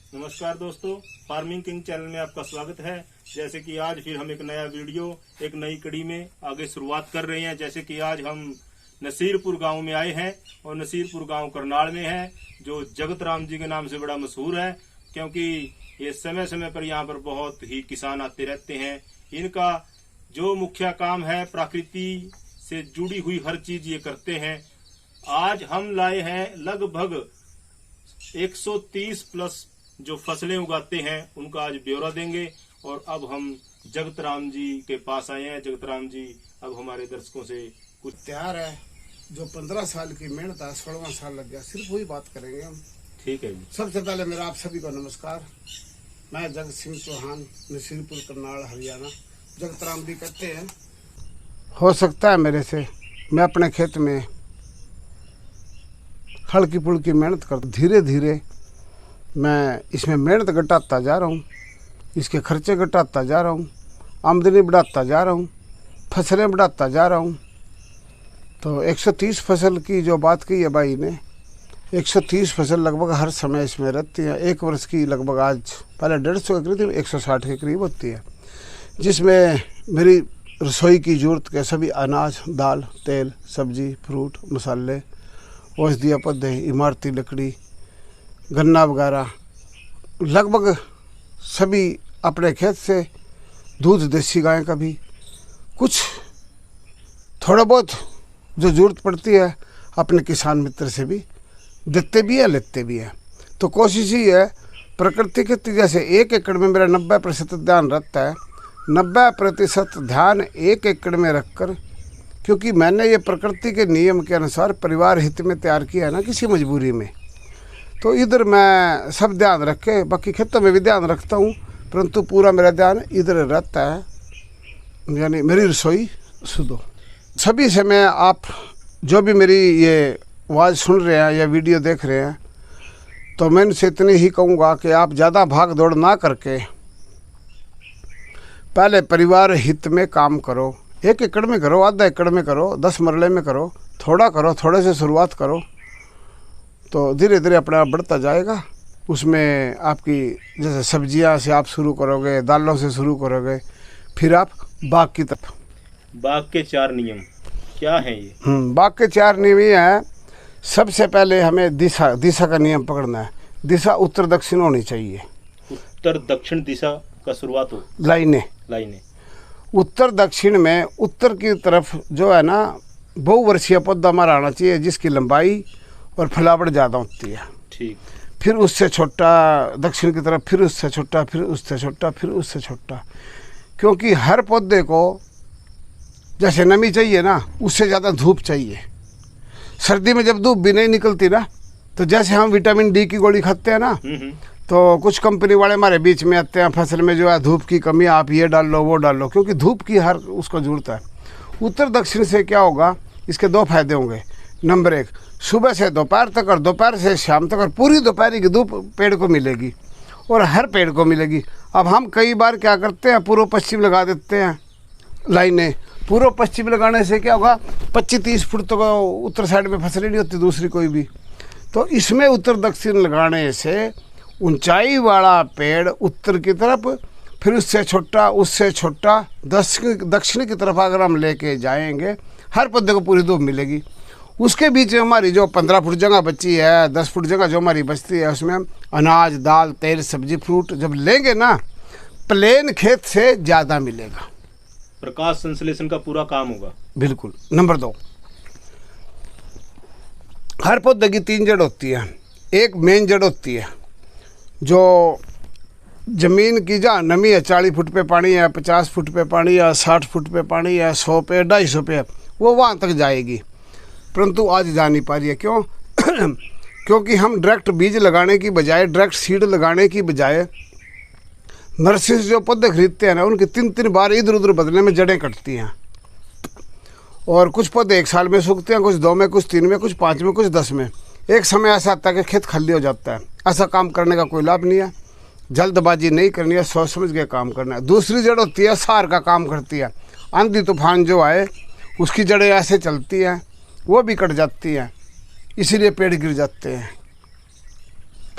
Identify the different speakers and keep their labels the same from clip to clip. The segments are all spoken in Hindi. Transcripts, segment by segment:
Speaker 1: नमस्कार दोस्तों, फार्मिंग किंग चैनल में आपका स्वागत है। जैसे कि आज फिर हम एक नया वीडियो, एक नई कड़ी में आगे शुरुआत कर रहे हैं। जैसे कि आज हम नसीरपुर गांव में आए हैं और नसीरपुर गांव करनाल में है, जो जगत राम जी के नाम से बड़ा मशहूर है, क्योंकि ये समय समय पर यहाँ पर बहुत ही किसान आते रहते हैं। इनका जो मुख्य काम है, प्रकृति से जुड़ी हुई हर चीज ये करते हैं। आज हम लाए हैं लगभग 130 प्लस जो फसलें उगाते हैं, उनका आज ब्यौरा देंगे। और अब हम जगत राम जी के पास आए हैं। जगत राम जी अब हमारे दर्शकों से कुछ
Speaker 2: तैयार है। जो 15 साल की मेहनत है, 16वां साल लग गया, सिर्फ वही बात करेंगे हम।
Speaker 1: ठीक है जी।
Speaker 2: सबसे पहले मेरा आप सभी को नमस्कार। मैं जगत सिंह चौहान, नसीरपुर करनाल हरियाणा। जगत राम जी कहते हैं, हो सकता है मेरे से मैं अपने खेत में हल्की फुल्की मेहनत कर, धीरे धीरे मैं इसमें मेहनत घटाता जा रहा हूँ, इसके खर्चे घटाता जा रहा हूँ, आमदनी बढ़ाता जा रहा हूँ, फसलें बढ़ाता जा रहा हूँ। तो 130 फसल की जो बात की है भाई ने, 130 फसल लगभग हर समय इसमें रहती है। एक वर्ष की लगभग आज पहले 150 के करीब 160 के करीब होती है, जिसमें मेरी रसोई की जरूरत के सभी अनाज, दाल, तेल, सब्जी, फ्रूट, मसाले, औषधीय पौधे, इमारती लकड़ी, गन्ना वगैरह लगभग सभी अपने खेत से, दूध देसी गाय का भी, कुछ थोड़ा बहुत जो ज़रूरत पड़ती है अपने किसान मित्र से भी देते भी है, लेते भी है। तो कोशिश ही है प्रकृति खेती। जैसे 1 एकड़ में मेरा 90% ध्यान रहता है, 90% ध्यान 1 एकड़ में रखकर, क्योंकि मैंने ये प्रकृति के नियम के अनुसार परिवार हित में तैयार किया है ना, किसी मजबूरी में। तो इधर मैं सब ध्यान रख के, बाकी खेतों में भी ध्यान रखता हूँ, परंतु पूरा मेरा ध्यान इधर रहता है, यानी मेरी रसोई सुधो। सभी से मैं, आप जो भी मेरी ये आवाज़ सुन रहे हैं या वीडियो देख रहे हैं, तो मैं इनसे इतनी ही कहूँगा कि आप ज़्यादा भाग दौड़ ना करके पहले परिवार हित में काम करो। 1 एकड़ में करो, आधा एकड़ में करो, 10 मरले में करो, थोड़ा करो, थोड़े से शुरुआत करो, तो धीरे धीरे अपना आप बढ़ता जाएगा। उसमें आपकी जैसे सब्जियां से आप शुरू करोगे, दालों से शुरू करोगे, फिर आप बाग की तरफ।
Speaker 1: बाग के 4 नियम क्या हैं ये?
Speaker 2: बाग के 4 नियम ये हैं। सबसे पहले हमें दिशा का नियम पकड़ना है। दिशा उत्तर दक्षिण होनी चाहिए।
Speaker 1: उत्तर दक्षिण दिशा का शुरुआत हो, लाइनें
Speaker 2: उत्तर दक्षिण में उत्तर की तरफ जो है ना, बहुवर्षीय पौधा हमारा आना चाहिए, जिसकी लंबाई और फलावट ज़्यादा होती है।
Speaker 1: ठीक।
Speaker 2: फिर उससे छोटा दक्षिण की तरफ, फिर उससे छोटा, फिर उससे छोटा, फिर उससे छोटा। क्योंकि हर पौधे को जैसे नमी चाहिए ना, उससे ज़्यादा धूप चाहिए। सर्दी में जब धूप भी नहीं निकलती ना, तो जैसे हम विटामिन डी की गोली खाते हैं ना, तो कुछ कंपनी वाले हमारे बीच में आते हैं, फसल में जो है धूप की कमी, आप ये डाल लो, वो डाल लो, क्योंकि धूप की हर उसको जरूरत है। उत्तर दक्षिण से क्या होगा, इसके 2 फायदे होंगे। नंबर 1, सुबह से दोपहर तक और दोपहर से शाम तक और पूरी दोपहर की धूप पेड़ को मिलेगी, और हर पेड़ को मिलेगी। अब हम कई बार क्या करते हैं, पूर्व पश्चिम लगा देते हैं लाइनें। पूर्व पश्चिम लगाने से क्या होगा, 25-30 फुट तो उत्तर साइड में फसल ही नहीं होती दूसरी कोई भी। तो इसमें उत्तर दक्षिण लगाने से ऊंचाई वाला पेड़ उत्तर की तरफ, फिर उससे छोटा, उससे छोटा दक्षिण की तरफ अगर हम लेके जाएंगे, हर पौधे को पूरी धूप मिलेगी। उसके बीच में हमारी जो 15 फुट जगह बची है, 10 फुट जगह जो हमारी बचती है, उसमें हम अनाज, दाल, तेल, सब्जी, फ्रूट जब लेंगे ना, प्लेन खेत से ज़्यादा मिलेगा।
Speaker 1: प्रकाश संश्लेषण का पूरा काम होगा। बिल्कुल।
Speaker 2: नंबर 2, हर पौधे की 3 जड़ होती है। एक मेन जड़ होती है जो जमीन की जहाँ नमी है, 40 फुट पे पानी है, 50 फुट पे पानी है, 60 फुट पे पानी है, 100 पे, 250 पे, वो वहाँ तक जाएगी, परंतु आज जा नहीं पा रही है। क्यों? क्योंकि हम डायरेक्ट बीज लगाने की बजाय, डायरेक्ट सीड लगाने की बजाय, नर्सरी से जो पौधे खरीदते हैं ना, उनकी 3-3 बार इधर उधर बदलने में जड़ें कटती हैं। और कुछ पौधे 1 साल में सूखते हैं, कुछ 2 में, कुछ 3 में, कुछ 5 में, कुछ 10 में। एक समय ऐसा आता है कि खेत खाली हो जाता है। ऐसा काम करने का कोई लाभ नहीं है। जल्दबाजी नहीं करनी है, सोच समझ के काम करना है। दूसरी जड़ होती है, सार का काम करती है। आंधी तूफान जो आए, उसकी जड़ें ऐसे चलती हैं, वो भी कट जाती हैं, इसीलिए पेड़ गिर जाते हैं।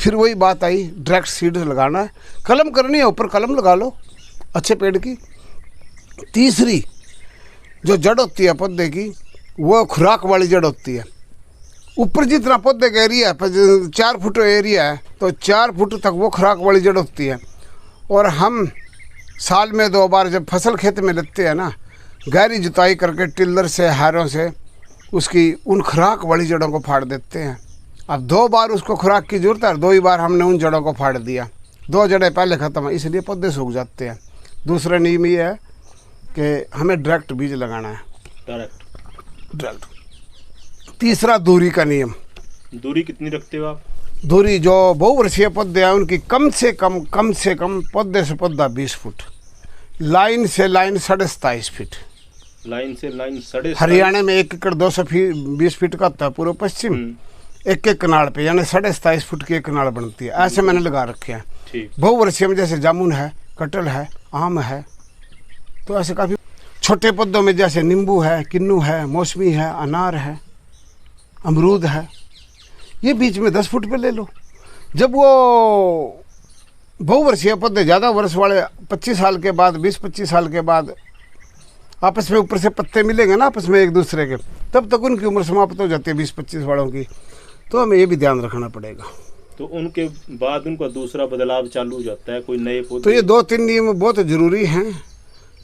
Speaker 2: फिर वही बात आई, डायरेक्ट सीड लगाना है, कलम करनी है, ऊपर कलम लगा लो अच्छे पेड़ की। तीसरी जो जड़ होती है पौधे की, वो खुराक वाली जड़ होती है। ऊपर जितना पौधे का एरिया है 4 फुट एरिया है, तो 4 फुट तक वो खुराक वाली जड़ होती है। और हम साल में 2 बार जब फसल खेत में लेते हैं ना, गहरी जुताई करके टिल्लर से, हारों से उसकी उन खुराक वाली जड़ों को फाड़ देते हैं। अब 2 बार उसको खुराक की जरूरत है, 2 ही बार हमने उन जड़ों को फाड़ दिया, 2 जड़ें पहले ख़त्म है, इसलिए पौधे सूख जाते हैं। दूसरा नियम ये है कि हमें डायरेक्ट बीज लगाना है, डायरेक्ट। तीसरा दूरी का नियम।
Speaker 1: दूरी कितनी रखते हो आप?
Speaker 2: दूरी जो बहुवर्षीय पौधे हैं उनकी कम से कम पौधे से पौधा 20 फुट, लाइन से लाइन 27.5 फीट।
Speaker 1: लाइन से लाइन 27.5।
Speaker 2: हरियाणा में 1 एकड़ 220 फीट का होता है पूर्व पश्चिम, एक कनाल पे यानी 27.5 फुट की एक कनाल बनती है। ऐसे मैंने लगा रखे हैं।
Speaker 1: ठीक।
Speaker 2: बहुवर्षीय में जैसे जामुन है, कटहल है, आम है, तो ऐसे काफ़ी। छोटे पौधों में जैसे नींबू है, किन्नू है, मौसमी है, अनार है, अमरूद है, ये बीच में 10 फुट पे ले लो। जब वो बहुवर्षीय पौधे ज़्यादा वर्ष वाले 25 साल के बाद, 20-25 साल के बाद आपस में ऊपर से पत्ते मिलेंगे ना आपस में एक दूसरे के, तब तक उनकी उम्र समाप्त हो जाती है 20-25 वालों की। तो हमें ये भी ध्यान रखना पड़ेगा।
Speaker 1: तो उनके बाद उनका दूसरा बदलाव चालू हो जाता है, कोई नए पौधे।
Speaker 2: तो ये 2-3 नियम बहुत ज़रूरी हैं।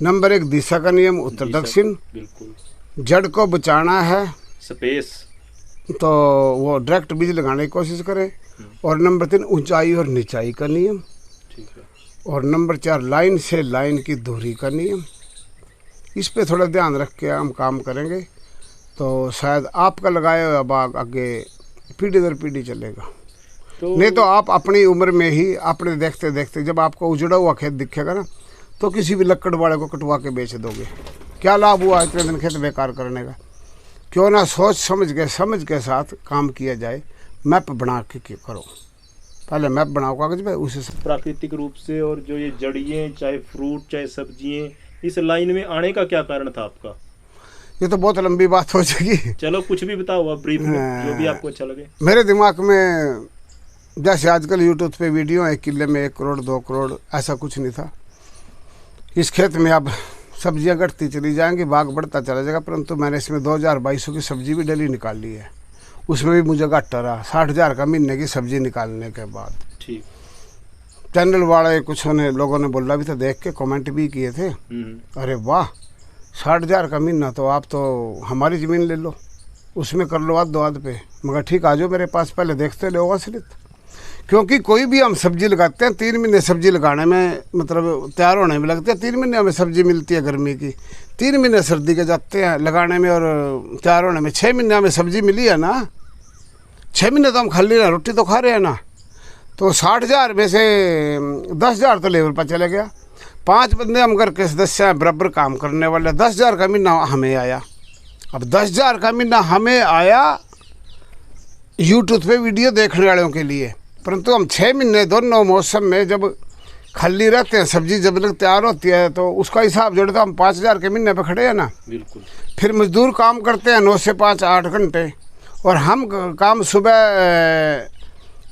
Speaker 2: नंबर 1 दिशा का नियम, उत्तर दक्षिण।
Speaker 1: बिल्कुल।
Speaker 2: जड़ को बचाना है,
Speaker 1: स्पेस,
Speaker 2: तो वो डायरेक्ट बीज लगाने की कोशिश करें। और नंबर 3 ऊंचाई और निचाई का नियम।
Speaker 1: ठीक है।
Speaker 2: और नंबर 4 लाइन से लाइन की दूरी का नियम। इस पे थोड़ा ध्यान रख के हम काम करेंगे तो शायद आपका लगाया हुआ बाग आगे पीढ़ी दर पीढ़ी चलेगा।
Speaker 1: तो
Speaker 2: नहीं तो आप अपनी उम्र में ही अपने देखते देखते जब आपको उजड़ा हुआ खेत दिखेगा ना, तो किसी भी लक्कड़ वाले को कटवा के बेच दोगे। क्या लाभ हुआ इतने दिन खेत बेकार करने का? क्यों ना सोच समझ के साथ काम किया जाए। मैप बना के करो, पहले मैप बनाओ कागज पे, उसे
Speaker 1: प्राकृतिक रूप से। और जो ये जड़ियाँ, चाहे फ्रूट चाहे सब्जियाँ, इस लाइन में आने का क्या कारण था आपका?
Speaker 2: ये तो बहुत लंबी बात हो जाएगी।
Speaker 1: चलो कुछ भी बताओ आप ब्रीफ में, जो भी आपको अच्छा लगे।
Speaker 2: मेरे दिमाग में जैसे आजकल यूट्यूब पे वीडियो है, 1 किले में 1 करोड़ 2 करोड़, ऐसा कुछ नहीं था। इस खेत में अब सब्जियां घटती चली जाएंगी, बाग बढ़ता चला जाएगा, परंतु मैंने इसमें 2200 की सब्जी भी डेली निकाल ली है। उसमें भी मुझे घाटा रहा 60,000 का महीने की सब्जी निकालने के बाद।
Speaker 1: ठीक।
Speaker 2: चैनल वाले कुछ लोगों ने बोला भी था, देख के कमेंट भी किए थे, अरे वाह 60,000 का महीना, तो आप तो हमारी ज़मीन ले लो, उसमें कर लो आध पे। मगर ठीक, आ जाओ मेरे पास, पहले देखते लो असलियत। क्योंकि कोई भी हम सब्जी लगाते हैं 3 महीने सब्जी लगाने में, मतलब तैयार होने में लगते हैं। 3 महीने हमें सब्जी मिलती है गर्मी की, 3 महीने सर्दी के जाते हैं लगाने में और तैयार होने में। 6 महीने हमें सब्जी मिली है ना, 6 महीने तो हम खाली ना रोटी तो खा रहे हैं ना। तो 60,000 में से 10,000 तो लेबर पर चले गया। 5 बंदे हम घर के सदस्य हैं बराबर काम करने वाले, 10,000 का महीना हमें आया। अब 10,000 का महीना हमें आया यूट्यूब पे वीडियो देखने वालों के लिए, परंतु हम 6 महीने दोनों मौसम में जब खाली रहते हैं, सब्जी जब तक तैयार होती है, तो उसका हिसाब जोड़े तो हम 5,000 के महीने पे खड़े हैं ना।
Speaker 1: बिल्कुल।
Speaker 2: फिर मजदूर काम करते हैं 9 से 5 8 घंटे, और हम काम सुबह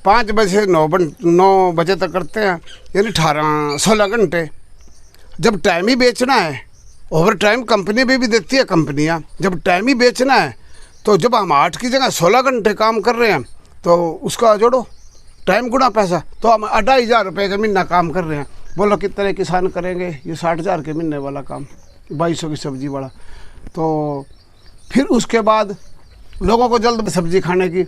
Speaker 2: 5 बजे से 9 बजे तक करते हैं, यानी 18-16 घंटे। जब टाइम ही बेचना है, ओवर टाइम कंपनी भी देती है कंपनियाँ, जब टाइम ही बेचना है, तो जब हम 8 की जगह 16 घंटे काम कर रहे हैं, तो उसका जोड़ो टाइम गुना पैसा, तो हम 2,500 रुपये का महीना काम कर रहे हैं। बोलो कितने किसान करेंगे ये 60,000 के महीने वाला काम, 2,200 की सब्जी वाला। तो फिर उसके बाद लोगों को जल्द सब्जी खाने की,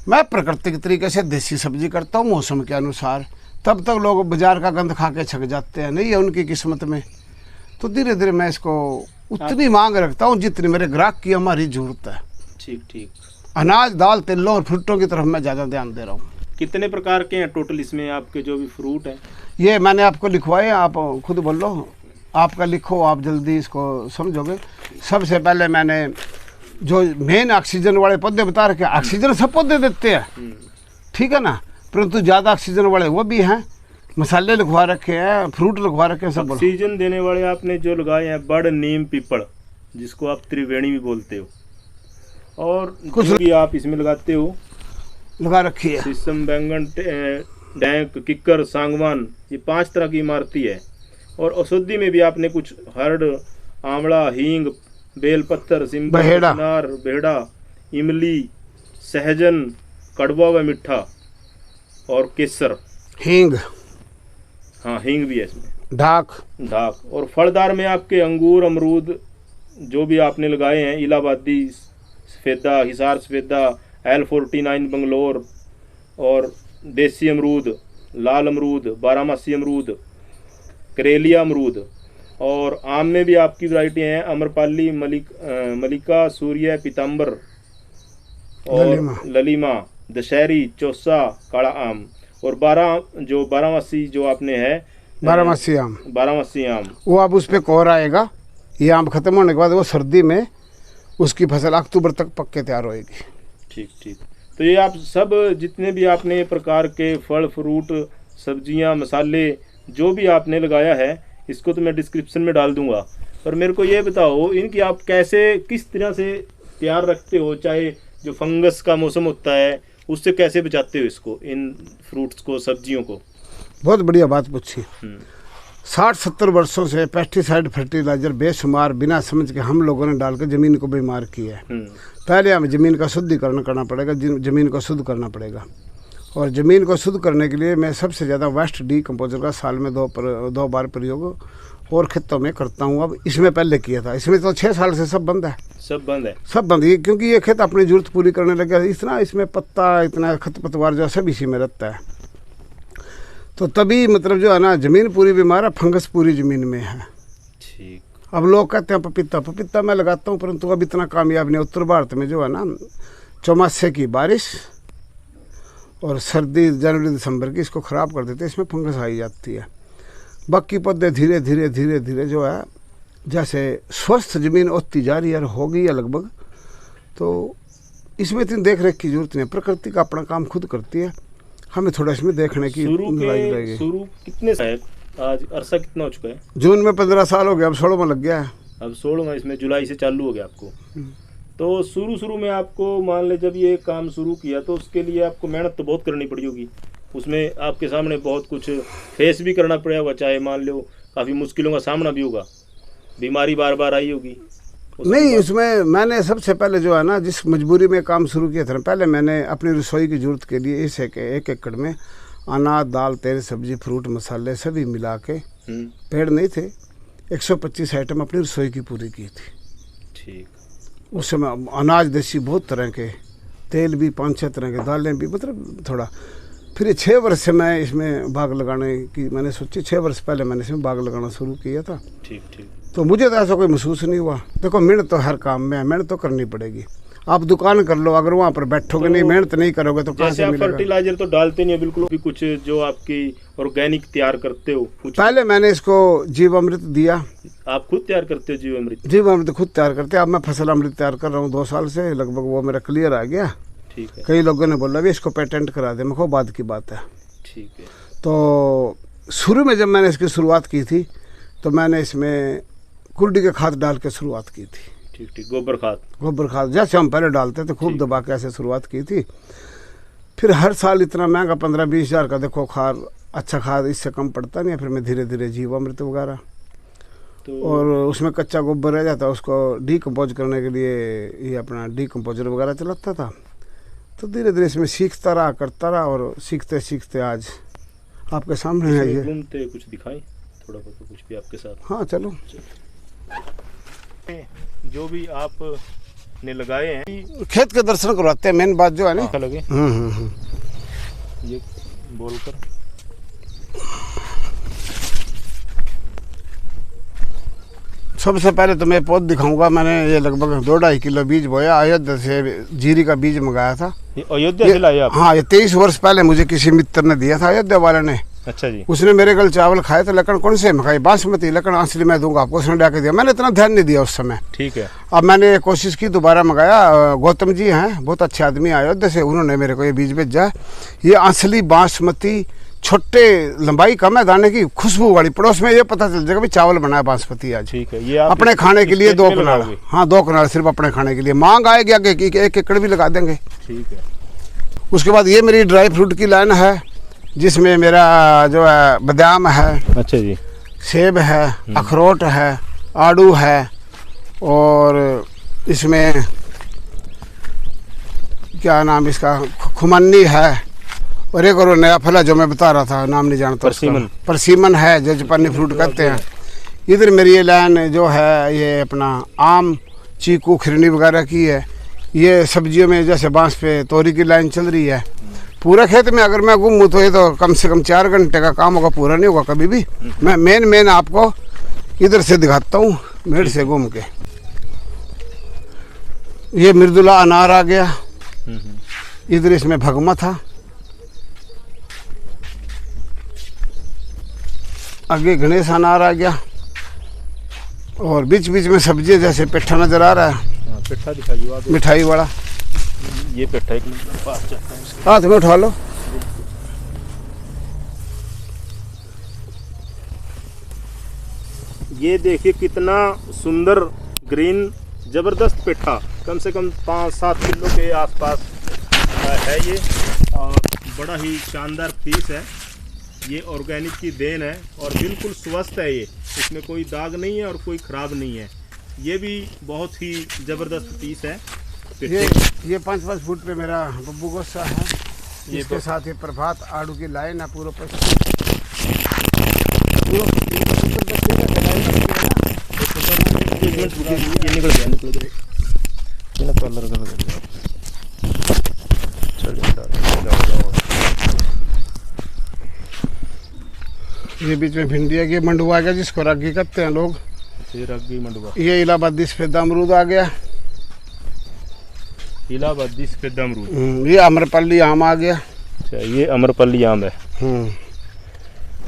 Speaker 2: मैं प्राकृतिक तरीके से देसी सब्जी करता हूँ मौसम के अनुसार, तब तक लोग बाजार का गंद खा के छक जाते हैं, नहीं है उनकी किस्मत में। तो धीरे धीरे मैं इसको उतनी मांग रखता हूँ जितनी मेरे ग्राहक की हमारी जरूरत है।
Speaker 1: ठीक ठीक।
Speaker 2: अनाज, दाल, तेलों और फ्रूटों की तरफ मैं ज़्यादा ध्यान दे रहा हूँ।
Speaker 1: कितने प्रकार के हैं टोटल इसमें आपके जो भी फ्रूट हैं?
Speaker 2: ये मैंने आपको लिखवाए, आप खुद बोलो, आपका लिखो, आप जल्दी इसको समझोगे। सबसे पहले मैंने जो मेन ऑक्सीजन वाले पौधे बता रखे, ऑक्सीजन सब पौधे देते हैं, ठीक है ना, परंतु ज़्यादा ऑक्सीजन वाले वो भी हैं। मसाले लिखवा रखे हैं, फ्रूट लिखवा रखे हैं, सब बोलो।
Speaker 1: ऑक्सीजन देने वाले आपने जो लगाए हैं, बड़, नीम, पीपल, जिसको आप त्रिवेणी भी बोलते हो, और कुछ भी आप इसमें लगाते हो,
Speaker 2: लगा रखी है।
Speaker 1: शीशम, बैंगन, डैंक, किक्कर, सांगवान, ये 5 तरह की इमारती है। और औषधि में भी आपने कुछ हर्ड, आंवला, हींग, बेलपत्तर, सिंबल,
Speaker 2: बहेड़ा।
Speaker 1: चिनार, बेहड़ा, इमली, सहजन, कड़वा व मीठा और केसर।
Speaker 2: हींग,
Speaker 1: हाँ, हींग भी है इसमें,
Speaker 2: ढाक।
Speaker 1: और फलदार में आपके अंगूर, अमरूद जो भी आपने लगाए हैं, इलाहाबादी सफेदा, हिसार सफेदा, L49 बंगलोर, और देसी अमरूद, लाल अमरूद, बारामासी अमरूद, करेलिया अमरूद। और आम में भी आपकी वैरायटी हैं, अमरपाली, मलिका, सूर्य, पीताम्बर और ललिमा, दशहरी, चौसा, काला आम। और 12 जो आपने है,
Speaker 2: बारामासी आम।
Speaker 1: बारामासी आम,
Speaker 2: वो अब उस पर कोहर आएगा। ये आम खत्म होने के बाद वो सर्दी में उसकी फसल अक्टूबर तक पक के तैयार होएगी।
Speaker 1: ठीक ठीक। तो ये आप सब जितने भी आपने प्रकार के फल, फ्रूट, सब्जियां, मसाले जो भी आपने लगाया है, इसको तो मैं डिस्क्रिप्शन में डाल दूंगा। पर मेरे को ये बताओ, इनकी आप कैसे, किस तरह से तैयार रखते हो? चाहे जो फंगस का मौसम होता है उससे कैसे बचाते हो इसको, इन फ्रूट्स को, सब्जियों को?
Speaker 2: बहुत बढ़िया बात पूछी। 60-70 वर्षों से पेस्टिसाइड, फर्टिलाइजर बेशुमार बिना समझ के हम लोगों ने डाल के ज़मीन को बीमार किया है। पहले हमें ज़मीन का शुद्धिकरण करना पड़ेगा, ज़मीन को शुद्ध करना पड़ेगा। और ज़मीन को शुद्ध करने के लिए मैं सबसे ज़्यादा वेस्ट डीकम्पोजर का साल में 2 बार प्रयोग और खेतों में करता हूँ। अब इसमें पहले किया था, इसमें तो 6 साल से सब बंद है।
Speaker 1: सब बंद है? सब
Speaker 2: बंद है, क्योंकि ये खेत अपनी जरूरत पूरी करने लगे। इतना इसमें पत्ता, इतना खरपतवार जो सब इसी में रहता है। तो तभी मतलब जो है ना, ज़मीन पूरी बीमार है, फंगस पूरी ज़मीन में है।
Speaker 1: ठीक।
Speaker 2: अब लोग कहते हैं पपीता मैं लगाता हूँ, परंतु अब इतना कामयाब नहीं। उत्तर भारत में जो है ना, चौमासे की बारिश और सर्दी जनवरी दिसंबर की इसको ख़राब कर देते हैं, इसमें फंगस आई जाती है। बाकी पौधे धीरे धीरे जो है, जैसे स्वस्थ ज़मीन होती जा रही है, हो गई है लगभग, तो इसमें इतनी देख रेख की जरूरत नहीं है। प्रकृति का अपना काम खुद करती है, हमें थोड़ा इसमें देखने की
Speaker 1: रहेगी। शुरू कितने साल, आज अरसा कितना हो चुका है?
Speaker 2: जून में 15 साल हो गया, अब 16वां लग गया है।
Speaker 1: अब 16वां, इसमें जुलाई से चालू हो गया आपको। तो शुरू में आपको, मान ले जब ये काम शुरू किया, तो उसके लिए आपको मेहनत तो बहुत करनी पड़ी होगी। उसमें आपके सामने बहुत कुछ फेस भी करना पड़ा होगा, चाहे मान लो काफ़ी मुश्किलों का सामना भी होगा, बीमारी बार बार आई होगी।
Speaker 2: नहीं, उसमें मैंने सबसे पहले जो है ना, जिस मजबूरी में काम शुरू किया था, पहले मैंने अपनी रसोई की ज़रूरत के लिए इस 1 एकड़ में अनाज, दाल, तेल, सब्जी, फ्रूट, मसाले सभी मिला के, पेड़ नहीं थे, 125 आइटम अपनी रसोई की पूरी की थी। ठीक। उस समय अनाज देसी बहुत तरह के, तेल भी 5-6 तरह के, दालें भी, मतलब थोड़ा। फिर 6 वर्ष से मैं इसमें बाग लगाने की मैंने सोची। 6 वर्ष पहले मैंने इसमें बाग लगाना शुरू किया था।
Speaker 1: ठीक ठीक।
Speaker 2: तो मुझे तो ऐसा कोई महसूस नहीं हुआ। देखो, मेहनत तो हर काम में है, मेहनत तो करनी पड़ेगी। आप दुकान कर लो, अगर वहाँ पर बैठोगे नहीं, मेहनत नहीं करोगे तो कहाँ से मिलेगा?
Speaker 1: फर्टिलाइजर तो डालते नहीं बिल्कुल भी, कुछ जो आपकी ऑर्गेनिक तैयार करते हो कुछ?
Speaker 2: पहले मैंने इसको जीवामृत दिया।
Speaker 1: आप खुद तैयार करते हो जीवामृत?
Speaker 2: जीवामृत खुद तैयार करते हैं। अब मैं फसल अमृत तैयार कर रहा हूँ 2 साल से लगभग, वो मेरा क्लियर आ गया।
Speaker 1: ठीक है।
Speaker 2: कई लोगों ने बोला भी इसको पेटेंट करा दे, मैं बाद की बात है।
Speaker 1: ठीक है।
Speaker 2: तो शुरू में जब मैंने इसकी शुरुआत की थी, तो मैंने इसमें कुर्डी के खाद डाल के शुरुआत की थी।
Speaker 1: ठीक ठीक। गोबर खाद
Speaker 2: जैसे हम पहले डालते थे, खूब दबा के ऐसे शुरुआत की थी। फिर हर साल इतना महंगा 15-20 हज़ार का, देखो खाद, अच्छा खाद इससे कम पड़ता नहीं है। फिर मैं धीरे धीरे जीवामृत वगैरह, तो और उसमें कच्चा गोबर रह जाता, उसको डीकम्पोज करने के लिए ये अपना डीकम्पोजर वगैरह चलाता था। तो धीरे धीरे इसमें सीखता रहा, करता रहा, और सीखते सीखते आज आपके सामने है ये।
Speaker 1: घूमते कुछ दिखाएं थोड़ा बहुत, कुछ भी आपके साथ? हाँ,
Speaker 2: चलो।
Speaker 1: जो भी आपने लगाए हैं,
Speaker 2: खेत के दर्शन करवाते हैं, मेन बात जो है ना।
Speaker 1: लगे ये बोलकर
Speaker 2: सबसे पहले तो मैं पौध दिखाऊंगा। मैंने ये लगभग 2-2.5 किलो बीज बोया, अयोध्या से जीरी का बीज मंगाया था।
Speaker 1: अयोध्या से लाए आप?
Speaker 2: हाँ, ये 23 वर्ष पहले मुझे किसी मित्र ने दिया था, अयोध्या वाले ने।
Speaker 1: अच्छा जी।
Speaker 2: उसने मेरे कल चावल खाए तो लकड़ कौन से खाई? बासमती लकड़, असली मैं दूंगा आपको, उसने डाके दिया। मैंने इतना ध्यान नहीं दिया उस समय। ठीक है। अब मैंने कोशिश की, दोबारा मंगाया। गौतम जी हैं, बहुत अच्छे आदमी अयोध्या से, उन्होंने मेरे को ये बीज भेजा। ये असली बासमती, छोटे, लंबाई कम है, दाने की खुशबू वाली, पड़ोस में ये पता चल जाएगा भी चावल बना है बासमती आज।
Speaker 1: ठीक है। ये
Speaker 2: अपने खाने के लिए 2 कनाल। हाँ, 2 कनाल सिर्फ अपने खाने के लिए। मांग आएगी आगे कि 1 एकड़ भी लगा देंगे।
Speaker 1: ठीक है।
Speaker 2: उसके बाद ये मेरी ड्राई फ्रूट की लाइन है। जिसमें मेरा जो है बादाम है,
Speaker 1: अच्छा जी,
Speaker 2: सेब है, अखरोट है, आड़ू है, और इसमें क्या नाम इसका, खुमन्नी है, और एक और नया फल है जो मैं बता रहा था, नाम नहीं जानता, परसीमन है जो जापानी फ्रूट कहते हैं। इधर मेरी ये लाइन जो है ये अपना आम, चीकू, खिरनी वगैरह की है। ये सब्जियों में जैसे बांस पे तोरी की लाइन चल रही है। पूरा खेत में अगर मैं घूमूँ तो ये तो कम से कम 4 घंटे का काम होगा, पूरा नहीं होगा कभी भी। मैं मेन आपको इधर से दिखाता हूँ, मेड़ से घूम के। ये मृदुला अनार आ गया, इधर इसमें भगमा था, आगे गणेश अनार आ गया, और बीच बीच में सब्जी जैसे पेठा नजर आ रहा है,
Speaker 1: पेठा दिखा दो आप,
Speaker 2: मिठाई वाला।
Speaker 1: ये पेठा एक मिनट पास जाता हूँ,
Speaker 2: हाथ में उठा लो।
Speaker 1: ये देखिए कितना सुंदर ग्रीन जबरदस्त पेठा, कम से कम 5-7 किलो के आसपास है ये, और बड़ा ही शानदार पीस है। ये ऑर्गेनिक की देन है और बिल्कुल स्वस्थ है। ये इसमें कोई दाग नहीं है और कोई खराब नहीं है। ये भी बहुत ही जबरदस्त पीस है।
Speaker 2: ये 5-5 फुट पे मेरा बब्बू गोसा है, इसके साथ ही प्रभात आड़ू की लाइन है पूरा ये बीच में भिंडी है, ये मंडुआ आ गया जिसको रग्गी कहते हैं लोग,
Speaker 1: ये रग्गी मंडुआ।
Speaker 2: ये इलाहाबादी सफेद अमरूद आ गया,
Speaker 1: इलाहाबादी सफेद अमरूद।
Speaker 2: ये अमरपल्ली आम आ गया।
Speaker 1: अच्छा, ये अमरपल्ली आम है।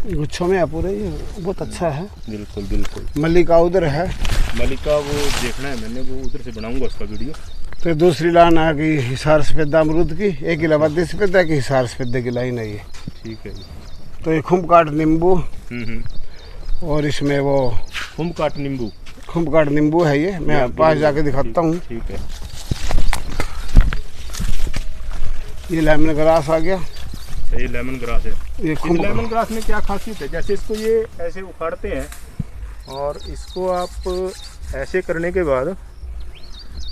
Speaker 2: गुच्छों में है पूरे, ये बहुत अच्छा है।
Speaker 1: बिल्कुल बिल्कुल।
Speaker 2: मल्लिका उधर है,
Speaker 1: मल्लिका वो देखना है मैंने, वो उधर से बनाऊंगा उसका वीडियो।
Speaker 2: तो दूसरी लाइन आ गई हिसार सफेद अमरूद की, एक इलाहाबादी सफेद है कि हिसार सफेद की लाइन है ये।
Speaker 1: ठीक है।
Speaker 2: तो ये खुम्बकाट नींबू, और इसमें वो खुम्बकाट नींबू है। ये मैं पास जाके दिखाता हूँ।
Speaker 1: ठीक है।
Speaker 2: ये लेमन ग्रास आ गया,
Speaker 1: ये लेमन ग्रास है।
Speaker 2: ये
Speaker 1: लेमन ग्रास में क्या खासियत है, जैसे इसको ये ऐसे उखाड़ते हैं और इसको आप ऐसे करने के बाद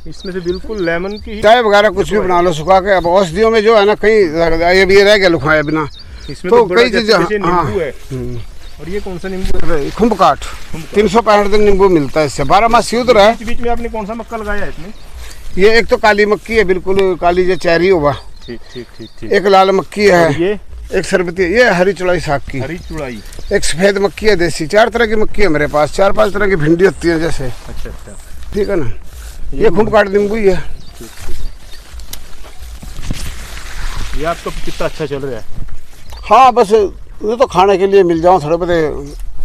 Speaker 1: इसमें से बिल्कुल लेमन की
Speaker 2: चाय वगैरह कुछ भी बना लो सुखा के। अब औषधियों में जो है ना, कहीं ये भी रह गया लुखाया बिना,
Speaker 1: इसमें
Speaker 2: तो
Speaker 1: कई चीजें।
Speaker 2: हाँ,
Speaker 1: नींबू है। और ये कौन सा नींबू है?
Speaker 2: खुम्बकाट। 365 दिन नींबू मिलता है इससे, 12 मास उधर है।
Speaker 1: बीच में आपने कौन सा मक्का लगाया है इसमें?
Speaker 2: ये एक तो काली मक्की है, बिल्कुल काली जो चेरी होगा।
Speaker 1: ठीक ठीक ठीक ठीक।
Speaker 2: एक लाल मक्की है,
Speaker 1: ये
Speaker 2: एक सरबती, ये हरी चुड़ाई साग की,
Speaker 1: हरी चुड़ाई,
Speaker 2: एक सफेद मक्की है देसी। 4 तरह की मक्की है मेरे पास, 4-5 तरह की भिंडी होती है जैसे।
Speaker 1: अच्छा अच्छा,
Speaker 2: ठीक है ना। ये खुम्बकाट नींबू ही है।
Speaker 1: ये आपका कितना अच्छा चल रहा है।
Speaker 2: हाँ, बस ये तो खाने के लिए मिल जाऊँ, थोड़े बहुत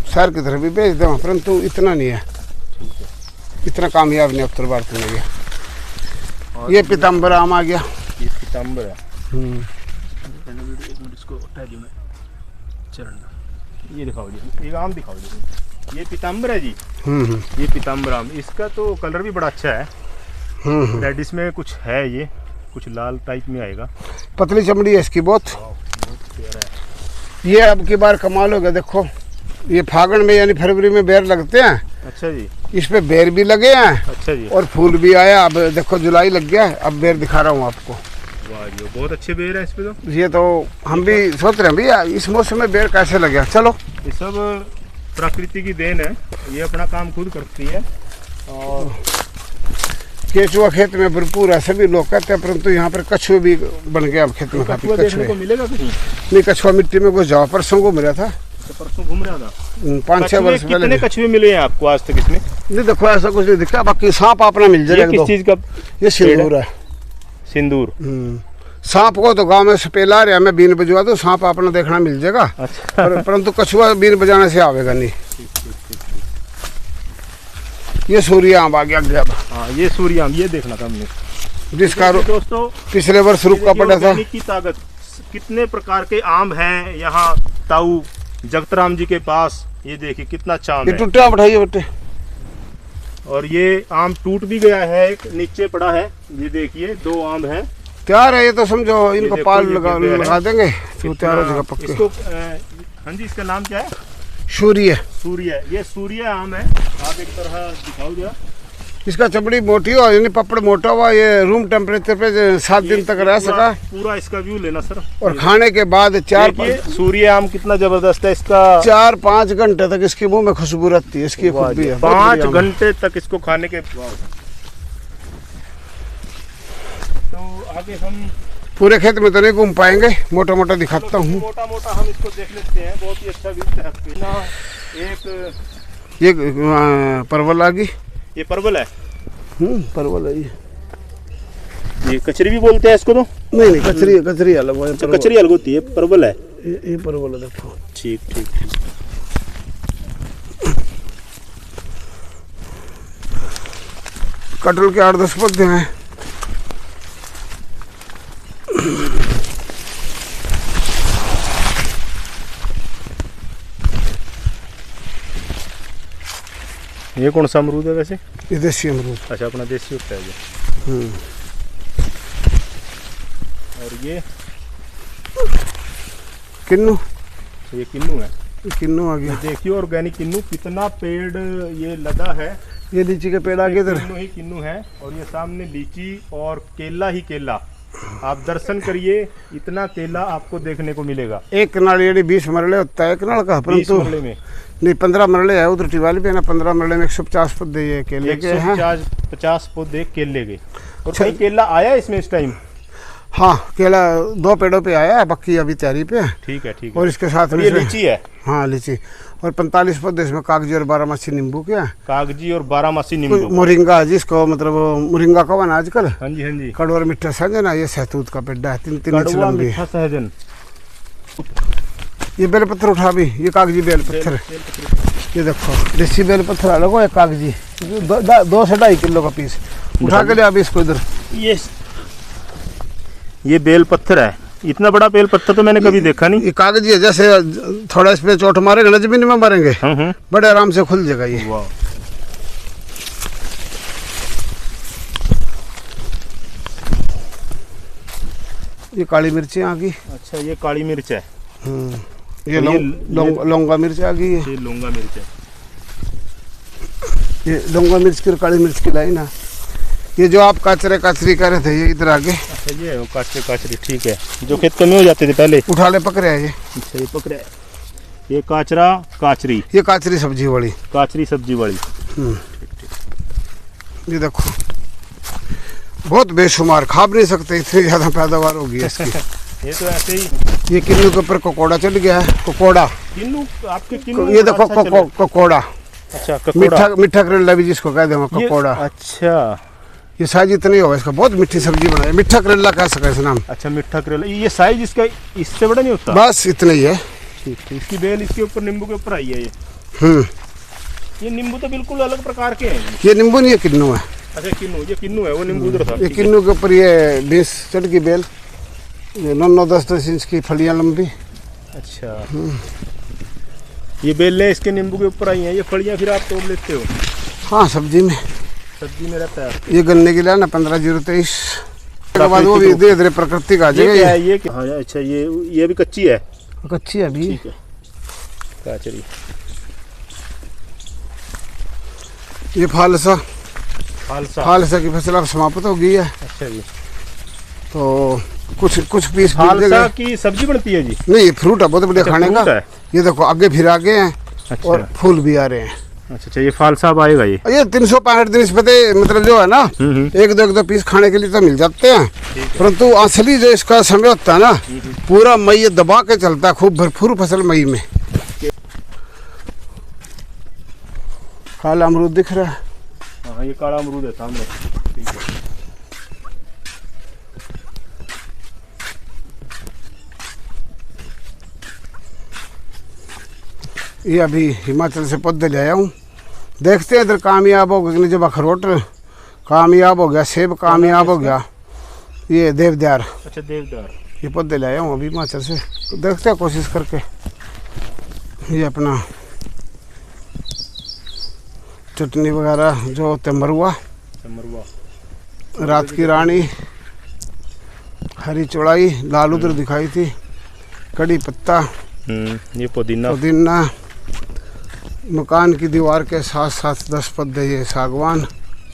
Speaker 2: शहर की तरफ भी बेच दें, परंतु इतना नहीं है, इतना कामयाब नहीं उत्तर भारत में ये। ये पीताम्बर आम आ गया।
Speaker 1: ये पीताम्बर है। ये दिखाओ जी, ये आम दिखाओ जी। ये पीताम्बर है जी। ये पीताम्बर आम, इसका तो कलर भी बड़ा अच्छा है। रेड इसमें कुछ है, ये कुछ लाल टाइप में आएगा।
Speaker 2: पतली चमड़ी है इसकी बहुत
Speaker 1: प्यारा है।
Speaker 2: ये अब की बार कमाल हो गया। देखो ये फागुन में यानी फरवरी में बेर लगते हैं।
Speaker 1: अच्छा जी।
Speaker 2: इस पे बेर भी लगे हैं।
Speaker 1: अच्छा जी।
Speaker 2: और फूल भी आया। अब देखो जुलाई लग गया है, अब बेर दिखा रहा हूँ आपको।
Speaker 1: वाह जी, बहुत अच्छे बेर है इस पे तो।
Speaker 2: ये तो हम भी सोच रहे हैं भैया इस मौसम में बेर कैसे लगे। चलो,
Speaker 1: ये सब प्रकृति की देन है, ये अपना काम खुद करती है। और
Speaker 2: केचुआ खेत में भरपूर है, सभी लोग कहते हैं, परंतु यहाँ पर कछुए भी बन गया अब खेत में।
Speaker 1: कछुआ देखने को मिलेगा कहीं?
Speaker 2: नहीं, कछुआ मिट्टी में घुस जाओ। परसों को मिला था,
Speaker 1: परसों घूम रहा था।
Speaker 2: 5-6 वर्ष पहले।
Speaker 1: कितने कछुए मिले हैं आपको आज तक इसमें?
Speaker 2: नहीं देखो ऐसा कुछ नहीं दिखता। बाकी सांप अपना मिल जाएगा।
Speaker 1: किस चीज का?
Speaker 2: ये सिंदूर है।
Speaker 1: सिंदूर।
Speaker 2: सांप को तो गांव में सपेला रहा, मैं बीन बजवा दो, सांप अपना देखना मिल जाएगा।
Speaker 1: अच्छा।
Speaker 2: परंतु कछुआ बीन बजाने से आवेगा नहीं। ये सूर्य आम आ गया।
Speaker 1: हाँ, ये सूर्य आम, ये देखना था हमने,
Speaker 2: जिसका
Speaker 1: दोस्तों
Speaker 2: पिछले वर्ष रुका पड़ा था।
Speaker 1: की ताकत, कितने प्रकार के आम हैं यहाँ ताऊ जगतराम जी के पास। ये देखिए कितना चाम है।
Speaker 2: टूटा बैठाइए बेटे।
Speaker 1: और ये आम टूट भी गया है, एक नीचे पड़ा है। ये देखिए 2 आम है।
Speaker 2: तैयार है ये तो समझो, इनको
Speaker 1: देखो,
Speaker 2: पाल
Speaker 1: ये
Speaker 2: लगा देंगे फिर तैयार हो जाएगा पक्के।
Speaker 1: इसको हाँ जी, इसका नाम क्या है?
Speaker 2: सूर्य।
Speaker 1: सूर्य, ये सूर्य आम है। आप एक तरह दिखाओ जरा।
Speaker 2: इसका चमड़ी मोटी हो, यानी पपड़ मोटा हुआ, ये रूम टेम्परेचर पे 7 दिन तक रह सका।
Speaker 1: पूरा इसका व्यू लेना सर।
Speaker 2: और खाने के बाद 4-5
Speaker 1: सूर्य आम कितना जबरदस्त है इसका।
Speaker 2: 4-5 घंटे तक इसके मुंह में खुशबू रहती है, इसकी खुद भी है।
Speaker 1: 5 घंटे तक इसको खाने के। तो आगे हम
Speaker 2: पूरे खेत में तो नहीं घूम पाएंगे, मोटा मोटा दिखाता हूँ।
Speaker 1: मोटा मोटा हम इसको देख लेते हैं। बहुत ही अच्छा व्यू है। एक
Speaker 2: ये परवल आ गई।
Speaker 1: ये परवल है।
Speaker 2: परवल है
Speaker 1: ये कचरी भी बोलते हैं इसको तो।
Speaker 2: नहीं, कचरी अलग है।
Speaker 1: अच्छा, कचरी अलग होती है, परवल है।
Speaker 2: ये परवल है, देखो।
Speaker 1: ठीक ठीक।
Speaker 2: कटहल के 8-10 पौधे हैं।
Speaker 1: ये कौन सा अमरूद है वैसे?
Speaker 2: ये देसी अमरूद।
Speaker 1: अच्छा, अपना देसी होता है ये। और ये
Speaker 2: किन्नू।
Speaker 1: ये किन्नू है।
Speaker 2: किन्नू आ गया।
Speaker 1: देखिए ऑर्गेनिक किन्नू, कितना पेड़ ये लगा है।
Speaker 2: ये लीची के पेड़ आगे इधर।
Speaker 1: किन्नू ही किन्नू है। और ये सामने लीची और केला ही केला। आप दर्शन करिए, इतना केला आपको देखने को मिलेगा।
Speaker 2: एक कनाल यानी 20 मरले होता है एक कनाल का,
Speaker 1: 20
Speaker 2: परंतु
Speaker 1: मरले में
Speaker 2: नहीं 15 मरले है उधर टिवाली पे ना। 15 मरले में 150 पौधे ये केले के हैं।
Speaker 1: 150 पौधे केले के। और कहीं केला आया इसमें इस टाइम?
Speaker 2: हाँ, केला 2 पेड़ों पे आया है, बाकी अभी तैयारी पे है।
Speaker 1: ठीक है ठीक है।
Speaker 2: और इसके साथ में
Speaker 1: ये लीची है।
Speaker 2: हाँ, लीची। और 45 पौधे इसमें कागजी और 12मासी नींबू के हैं।
Speaker 1: कागजी और 12मासी नींबू।
Speaker 2: मोरिंगा, जिसको मतलब मुरिंगा कहो ना आजकल।
Speaker 1: हाँ जी हाँ जी।
Speaker 2: कड़वा मीठा सहजन है। ये सहतूत का पेड़ है, 3-3 इंच
Speaker 1: कड़वा
Speaker 2: लंबी।
Speaker 1: मीठा सहजन।
Speaker 2: ये बेलपत्र उठा भी, ये कागजी बेलपत्र। ये देखो देसी बेलपत्र अलग हो, कागजी 2 से 2.5 किलो का पीस। उठा के ले अभी इसको इधर।
Speaker 1: ये बेल पत्थर है। इतना बड़ा बेल पत्थर तो मैंने कभी देखा नहीं।
Speaker 2: ये कागजी है, जैसे थोड़ा इस पे चोट मारेंगे ना, जमीन में मारेंगे, बड़े आराम से खुल जाएगा ये।
Speaker 1: वाह।
Speaker 2: ये काली मिर्ची आ गई।
Speaker 1: अच्छा, ये काली मिर्च है।
Speaker 2: ये लौंगा मिर्च आ गई है।
Speaker 1: ये लौंगा मिर्च है।
Speaker 2: ये लौंगा मिर्च की और काली मिर्च की लाई ना। ये जो आप काचरी कर रहे थे, ये इधर आगे।
Speaker 1: अच्छा, ये वो काचरी ठीक है, जो खेत कम हो जाते थे पहले।
Speaker 2: उठा ले, पकड़े है ये।
Speaker 1: अच्छा, ये पकड़े। ये काचरी।
Speaker 2: ये काचरी सब्जी वाली।
Speaker 1: काचरी सब्जी वाली।
Speaker 2: ये देखो बहुत बेशुमार, खा भी नहीं सकते, इतनी ज्यादा पैदावार होगी इसकी।
Speaker 1: ये तो ऐसे ही।
Speaker 2: ये किन्नू के ऊपर कोकोड़ा चढ़ गया है। कोकोड़ा
Speaker 1: किन्नू, आपके किन्नू।
Speaker 2: ये देखो कोकोड़ा।
Speaker 1: अच्छा, ककोड़ा।
Speaker 2: मीठा करेला भी जिसको कह देंगे कोकोड़ा।
Speaker 1: अच्छा,
Speaker 2: ये साइज इतनी होगा इसका, बहुत मीठी सब्जी बनाई। मीठा करेला कह सका इस नाम।
Speaker 1: अच्छा, मीठा करेला। ये साइज इसका इससे बड़ा नहीं होता?
Speaker 2: बस इतना ही है।
Speaker 1: ठीक ठीक। इसकी बेल इसके ऊपर नींबू के ऊपर आई है ये। ये नींबू तो बिल्कुल अलग प्रकार के हैं।
Speaker 2: ये नींबू नहीं है, किन्नू है।
Speaker 1: अच्छा, किन्नू। ये किन्नू है, वो नींबू उधर था।
Speaker 2: ये किन्नू के ऊपर ये 20 चढ़ की बेल, ये 9-10 इंच की फलियां लंबी।
Speaker 1: अच्छा, ये बेलें इसके नींबू के ऊपर आई हैं। ये फलियां फिर आप तोड़ लेते हो?
Speaker 2: हाँ, सब्जी में
Speaker 1: रहता है।
Speaker 2: ये गन्ने की ना 15-0-23 के बाद वो भी धीरे धीरे प्रकृति का आ जाएगा।
Speaker 1: ये क्या है? ये क्या? हाँ, अच्छा, ये भी कच्ची है।
Speaker 2: कच्ची है अभी।
Speaker 1: ठीक है, काचरी।
Speaker 2: ये फालसा की फसल अब समाप्त हो गई है।
Speaker 1: अच्छा जी।
Speaker 2: तो कुछ पीस
Speaker 1: फालसा की सब्जी बनती है जी?
Speaker 2: नहीं, ये फ्रूट है, बहुत बढ़िया खाने का। ये देखो आगे फिर आगे हैं।
Speaker 1: अच्छा।
Speaker 2: और फूल भी आ रहे हैं।
Speaker 1: अच्छा, ये फालसा अब आएगा। ये
Speaker 2: 365 दिन इस पे मतलब जो है ना, एक दो पीस खाने के लिए तो मिल जाते हैं, परंतु असली जो इसका समय होता है ना, पूरा मई दबा के चलता है, खूब भरपूर फसल मई में। काला अमरूद दिख रहा है।
Speaker 1: हाँ, ये काला अमरूद है सामने। ठीक है।
Speaker 2: ये अभी हिमाचल से पौधे ले आया हूँ, देखते हैं इधर कामयाब हो गया। जब अखरोट कामयाब हो गया, सेब कामयाब हो गया, ये देवदार।
Speaker 1: अच्छा, देवदार।
Speaker 2: ये पौधे ले आया हूँ अभी हिमाचल से, देखते हैं कोशिश करके। ये अपना चटनी वगैरह जो होते, मरुआ,
Speaker 1: मरुआ,
Speaker 2: रात की रानी, हरी चौड़ाई, लाल उधर दिखाई थी, कड़ी पत्ता,
Speaker 1: ये पुदीना।
Speaker 2: पुदीना। मकान की दीवार के साथ साथ 10 पौधे ये सागवान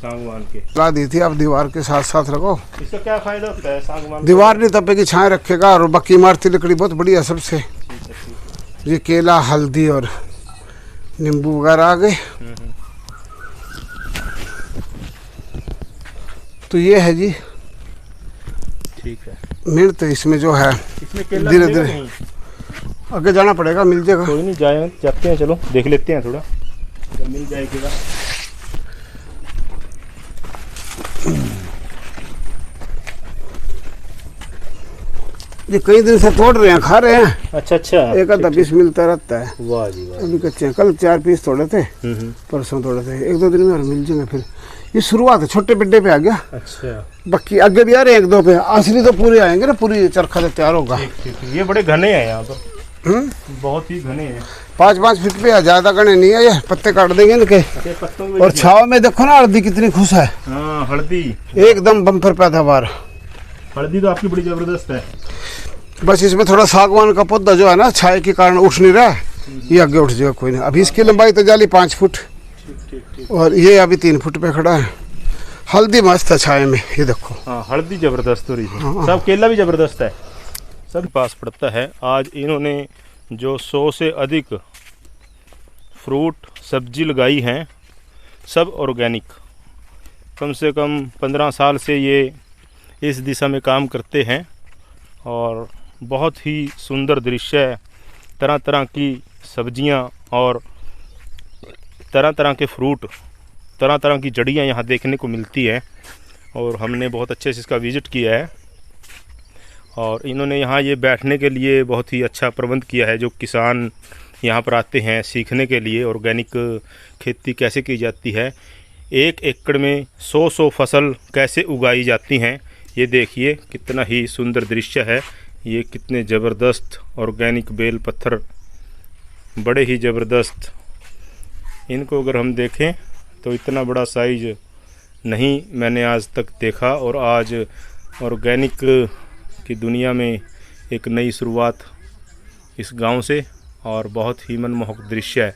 Speaker 1: के
Speaker 2: ला दी थी। अब दीवार के साथ साथ रखो।
Speaker 1: इसका क्या फायदा होता है सागवान?
Speaker 2: दीवार नहीं तपेगी, छाए रखेगा। और बाकी इमारती लकड़ी बहुत बढ़िया सबसे। ये केला, हल्दी और नींबू वगैरह आ गए। तो ये है जी,
Speaker 1: ठीक है।
Speaker 2: मेहनत इसमें जो है,
Speaker 1: इसमें केला
Speaker 2: धीरे धीरे आगे जाना पड़ेगा, मिल जाएगा।
Speaker 1: कोई नहीं, जाते हैं, चलो देख लेते हैं थोड़ा, जब मिल जाएगा।
Speaker 2: ये कई दिन से तोड़ रहे हैं, खा रहे हैं।
Speaker 1: अच्छा अच्छा,
Speaker 2: एक आधा पीस मिलता रहता है।
Speaker 1: वाह जी वाह।
Speaker 2: अभी कच्चे हैं, कल 4 पीस तोड़े थे, परसों तोड़े थे। 1-2 दिन में और मिल जाएंगे। फिर ये शुरुआत है, छोटे पेड्डे पे आ गया।
Speaker 1: अच्छा,
Speaker 2: बाकी आगे भी आ रहे हैं 1-2 पे। असली तो पूरे आएंगे ना, पूरी चरखा से तैयार होगा।
Speaker 1: ये बड़े घने हैं यहाँ पर, बहुत ही घने हैं।
Speaker 2: 5-5 फीट पे, ज्यादा घने नहीं है। ये पत्ते काट देंगे इनके।
Speaker 1: पत्तों में
Speaker 2: और छाव में देखो ना, हल्दी कितनी खुश है।
Speaker 1: हाँ, हल्दी
Speaker 2: एकदम बम्पर पैदावार।
Speaker 1: हल्दी तो आपकी बड़ी जबरदस्त है।
Speaker 2: बस इसमें थोड़ा सागवान का पौधा जो है ना, छाए के कारण उठ नहीं रहा है। ये आगे उठ जाएगा, कोई नहीं। अभी इसकी लंबाई तो जाली 5 फुट, और ये अभी 3 फुट पे खड़ा है। हल्दी मस्त है छाए में, ये देखो।
Speaker 1: हाँ, हल्दी जबरदस्त हो रही है।
Speaker 2: हाँ।
Speaker 1: सब केला भी जबरदस्त है, सब पास पड़ता है। आज इन्होंने जो 100 से अधिक फ्रूट सब्जी लगाई हैं, सब ऑर्गेनिक। कम से कम 15 साल से ये इस दिशा में काम करते हैं, और बहुत ही सुंदर दृश्य है। तरह तरह की सब्जियां और तरह तरह के फ्रूट, तरह तरह की जड़ियाँ यहाँ देखने को मिलती है। और हमने बहुत अच्छे से इसका विज़िट किया है। और इन्होंने यहाँ ये बैठने के लिए बहुत ही अच्छा प्रबंध किया है। जो किसान यहाँ पर आते हैं सीखने के लिए ऑर्गेनिक खेती कैसे की जाती है, 1 एकड़ में 100 फसल कैसे उगाई जाती हैं, ये देखिए कितना ही सुंदर दृश्य है। ये कितने ज़बरदस्त ऑर्गेनिक बेल पत्थर, बड़े ही ज़बरदस्त। इनको अगर हम देखें तो इतना बड़ा साइज नहीं मैंने आज तक देखा। और आज ऑर्गेनिक की दुनिया में एक नई शुरुआत इस गांव से, और बहुत ही मनमोहक दृश्य है।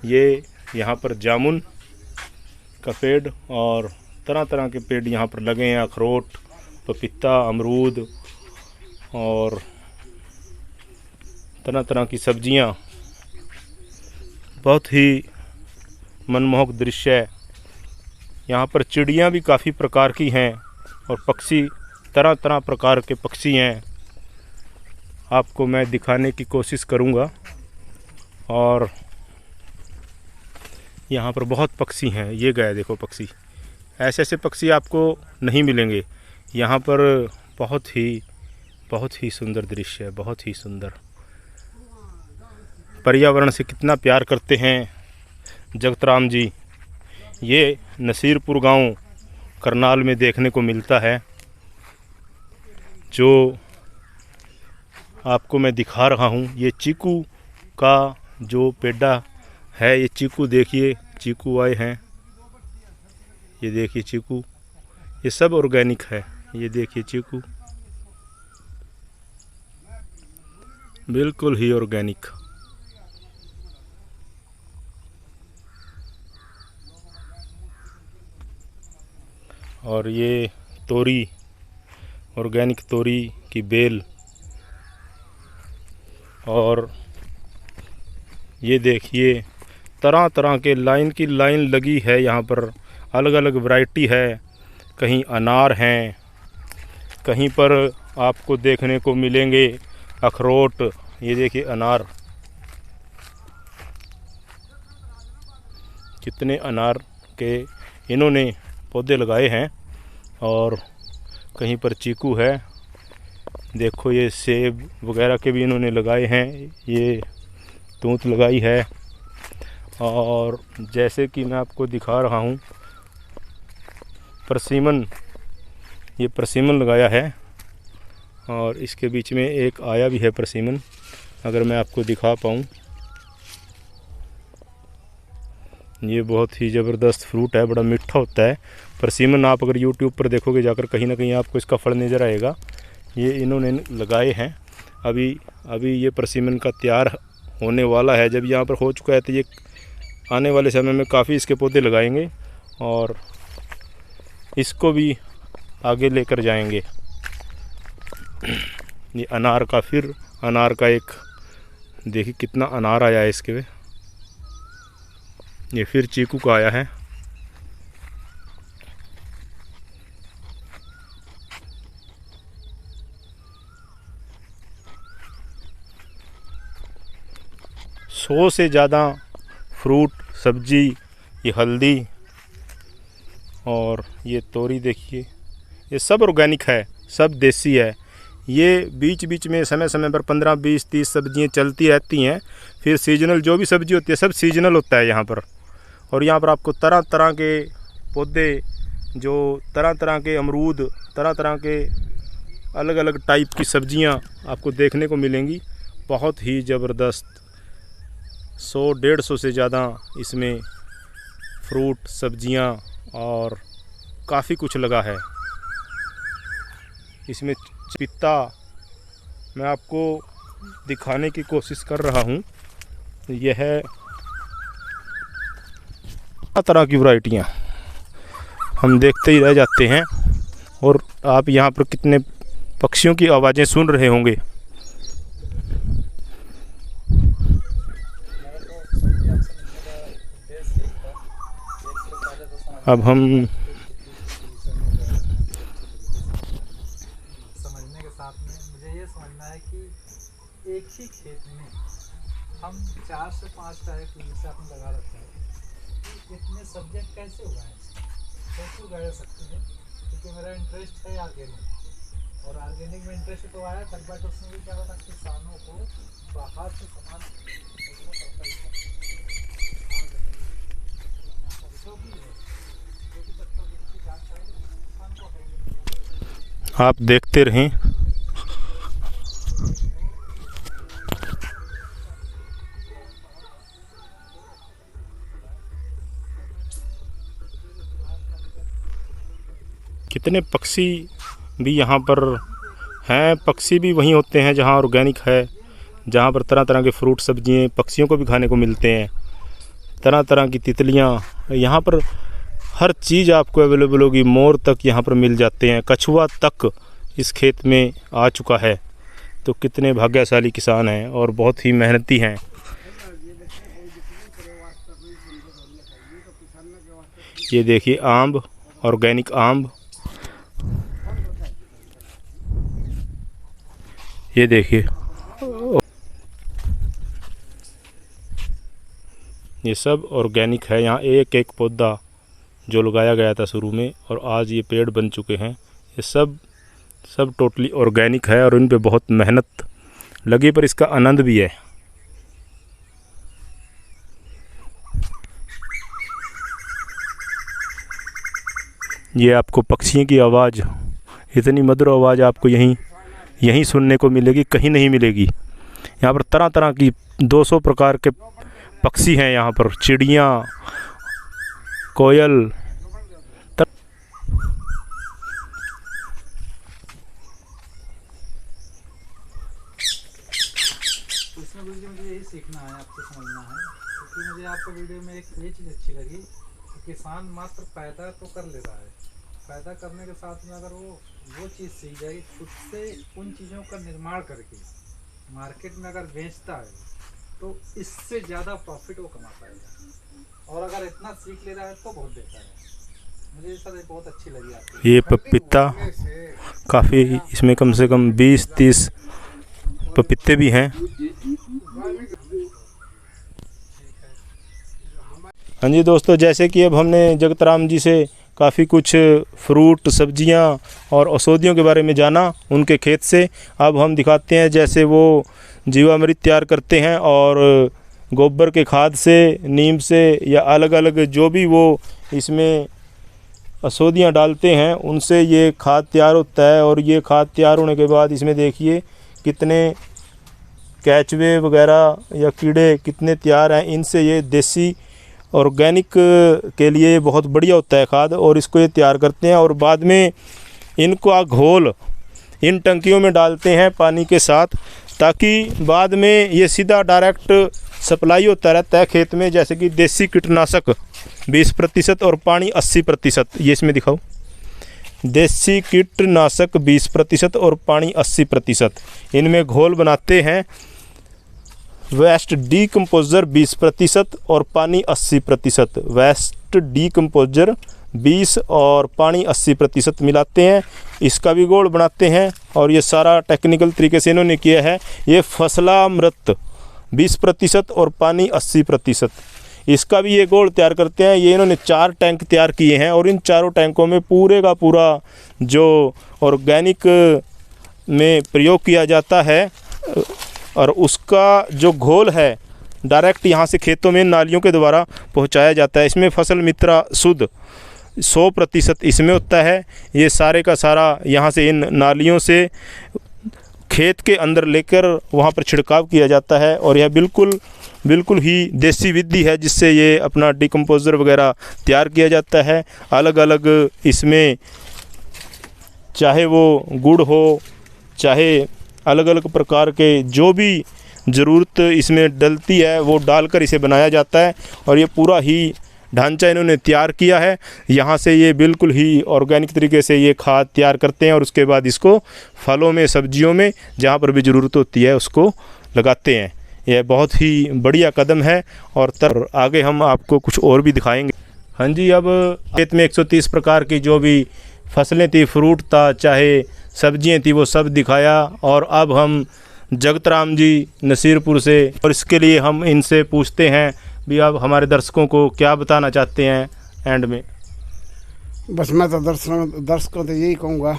Speaker 1: ये यहाँ पर जामुन का पेड़ और तरह तरह के पेड़ यहाँ पर लगे हैं। अखरोट, पपीता, अमरूद और तरह तरह की सब्जियाँ। बहुत ही मनमोहक दृश्य है। यहाँ पर चिड़ियाँ भी काफ़ी प्रकार की हैं, और पक्षी, तरह तरह प्रकार के पक्षी हैं। आपको मैं दिखाने की कोशिश करूँगा। और यहाँ पर बहुत पक्षी हैं। ये गए देखो पक्षी, ऐसे ऐसे पक्षी आपको नहीं मिलेंगे यहाँ पर। बहुत ही सुंदर दृश्य है, बहुत ही सुंदर। पर्यावरण से कितना प्यार करते हैं जगतराम जी। ये नसीरपुर गांव करनाल में देखने को मिलता है। जो आपको मैं दिखा रहा हूँ, ये चीकू का जो पेड़ा है, ये चीकू देखिए, चीकू आए हैं। ये देखिए चीकू, ये सब ऑर्गेनिक है। ये देखिए चीकू, बिल्कुल ही ऑर्गेनिक। और ये तोरी, ऑर्गेनिक तोरी की बेल। और ये देखिए तरह तरह के लाइन की लाइन लगी है यहाँ पर, अलग अलग वैरायटी है। कहीं अनार हैं, कहीं पर आपको देखने को मिलेंगे अखरोट। ये देखिए अनार, कितने अनार के इन्होंने पौधे लगाए हैं। और कहीं पर चीकू है, देखो ये सेब वगैरह के भी इन्होंने लगाए हैं। ये तूत लगाई है। और जैसे कि मैं आपको दिखा रहा हूँ, परसिमन, ये परसिमन लगाया है। और इसके बीच में एक आया भी है परसिमन, अगर मैं आपको दिखा पाऊँ। ये बहुत ही ज़बरदस्त फ्रूट है, बड़ा मीठा होता है परसिमन। आप अगर YouTube पर देखोगे जाकर, कहीं ना कहीं आपको इसका फल नज़र आएगा। ये इन्होंने लगाए हैं। अभी ये परसिमन का तैयार होने वाला है। जब यहाँ पर हो चुका है तो ये आने वाले समय में काफ़ी इसके पौधे लगाएंगे और इसको भी आगे लेकर जाएंगे। ये अनार का एक देखिए कितना अनार आया है इसके में। ये फिर चीकू का आया है। सौ से ज़्यादा फ्रूट, सब्जी, ये हल्दी और ये तोरी देखिए, ये सब ऑर्गेनिक है, सब देसी है। ये बीच बीच में समय समय पर 15, 20, 30 सब्जियाँ चलती रहती हैं। फिर सीजनल जो भी सब्जी होती है सब सीजनल होता है यहाँ पर। और यहाँ पर आपको तरह तरह के पौधे, जो तरह तरह के अमरूद, तरह तरह के अलग अलग टाइप की सब्जियाँ आपको देखने को मिलेंगी। बहुत ही ज़बरदस्त 100-150 से ज़्यादा इसमें फ्रूट, सब्जियाँ और काफ़ी कुछ लगा है। इसमें पपीता मैं आपको दिखाने की कोशिश कर रहा हूँ। यह है तरह की वैरायटियाँ हम देखते ही रह जाते हैं। और आप यहाँ पर कितने पक्षियों की आवाज़ें सुन रहे होंगे। अब हम
Speaker 3: समझने के साथ में मुझे ये समझना है कि एक ही खेत में हम 4 से 5 टाइप की जैसे आपने लगा रखा है, इतने सब्जेक्ट कैसे उगाएं, कैसे उगाया जा सकते हैं? क्योंकि मेरा इंटरेस्ट है ऑर्गेनिक, और ऑर्गेनिक में इंटरेस्ट तो आया तक, बट उसमें भी क्या होता है किसानों को बाहर से सामान
Speaker 1: आप देखते रहें। कितने पक्षी भी यहाँ पर हैं। पक्षी भी वहीं होते हैं जहाँ ऑर्गेनिक है, जहाँ पर तरह तरह के फ्रूट, सब्जियाँ पक्षियों को भी खाने को मिलते हैं। तरह तरह की तितलियाँ, यहाँ पर हर चीज़ आपको अवेलेबल होगी। मोर तक यहाँ पर मिल जाते हैं, कछुआ तक इस खेत में आ चुका है। तो कितने भाग्यशाली किसान हैं और बहुत ही मेहनती हैं। ये देखिए आम, ऑर्गेनिक आम, ये देखिए ये सब ऑर्गेनिक है। यहाँ एक एक पौधा जो लगाया गया था शुरू में और आज ये पेड़ बन चुके हैं, ये सब टोटली ऑर्गेनिक है और इन पे बहुत मेहनत लगी, पर इसका आनंद भी है। ये आपको पक्षियों की आवाज़, इतनी मधुर आवाज़ आपको यहीं सुनने को मिलेगी, कहीं नहीं मिलेगी। यहाँ पर तरह तरह की 200 प्रकार के पक्षी हैं। यहाँ पर चिड़ियाँ, कोयल,
Speaker 3: इसमें मुझे यही सीखना है, आपसे समझना है, क्योंकि मुझे आपको वीडियो में एक ये चीज़ अच्छी लगी कि किसान मात्र पैदा तो कर ले रहा है, पैदा करने के साथ में अगर वो चीज़ सीख जाए खुद से उन चीज़ों का निर्माण करके मार्केट में अगर बेचता है तो इससे ज़्यादा प्रॉफिट वो कमा पाएगा। और अगर इतना सीख ले रहा है तो बहुत बेहतर है। मुझे सर बहुत अच्छी लगी आपकी
Speaker 1: ये पपीता काफ़ी, इसमें कम से कम 20-30 पपीते भी हैं। हाँ जी दोस्तों, जैसे कि अब हमने जगत राम जी से काफ़ी कुछ फ्रूट, सब्जियां और औषधियों के बारे में जाना उनके खेत से। अब हम दिखाते हैं जैसे वो जीवामृत तैयार करते हैं और गोबर के खाद से, नीम से या अलग अलग जो भी वो इसमें औषधियाँ डालते हैं उनसे ये खाद तैयार होता है। और ये खाद तैयार होने के बाद इसमें देखिए कितने केचुए वगैरह या कीड़े कितने तैयार हैं। इनसे ये देसी ऑर्गेनिक के लिए बहुत बढ़िया होता है खाद, और इसको ये तैयार करते हैं। और बाद में इनका घोल इन टंकियों में डालते हैं पानी के साथ, ताकि बाद में ये सीधा डायरेक्ट सप्लाई होता रहता है खेत में। जैसे कि देसी कीटनाशक 20% और पानी 80%, ये इसमें दिखाओ, देसी कीटनाशक 20% और पानी 80%, इनमें घोल बनाते हैं। वेस्ट डीकम्पोजर 20% और पानी 80%, वेस्ट डीकम्पोजर 20 और पानी 80% मिलाते हैं, इसका भी घोल बनाते हैं। और ये सारा टेक्निकल तरीके से इन्होंने किया है। ये फसलामृत 20% और पानी 80%, इसका भी ये घोल तैयार करते हैं। ये इन्होंने 4 टैंक तैयार किए हैं और इन चारों टैंकों में पूरे का पूरा जो ऑर्गेनिक में प्रयोग किया जाता है और उसका जो घोल है डायरेक्ट यहाँ से खेतों में नालियों के द्वारा पहुँचाया जाता है। इसमें फसल मित्रा शुद्ध 100% इसमें होता है। ये सारे का सारा यहाँ से इन नालियों से खेत के अंदर लेकर वहाँ पर छिड़काव किया जाता है। और यह बिल्कुल ही देसी विधि है जिससे ये अपना डिकम्पोज़र वगैरह तैयार किया जाता है। अलग अलग इसमें चाहे वो गुड़ हो, चाहे अलग अलग प्रकार के जो भी ज़रूरत इसमें डलती है वो डालकर इसे बनाया जाता है। और ये पूरा ही ढांचा इन्होंने तैयार किया है। यहाँ से ये बिल्कुल ही ऑर्गेनिक तरीके से ये खाद तैयार करते हैं और उसके बाद इसको फलों में, सब्जियों में जहाँ पर भी ज़रूरत होती है उसको लगाते हैं। यह बहुत ही बढ़िया कदम है। और आगे हम आपको कुछ और भी दिखाएंगे। हाँ जी, अब खेत में 130 प्रकार की जो भी फसलें थी, फ्रूट था, चाहे सब्जियाँ थी, वो सब दिखाया। और अब हम जगत राम जी नसीरपुर से, और इसके लिए हम इनसे पूछते हैं भी आप हमारे दर्शकों को क्या बताना चाहते हैं एंड में।
Speaker 2: बस मैं तो दर्शकों तो यही कहूँगा,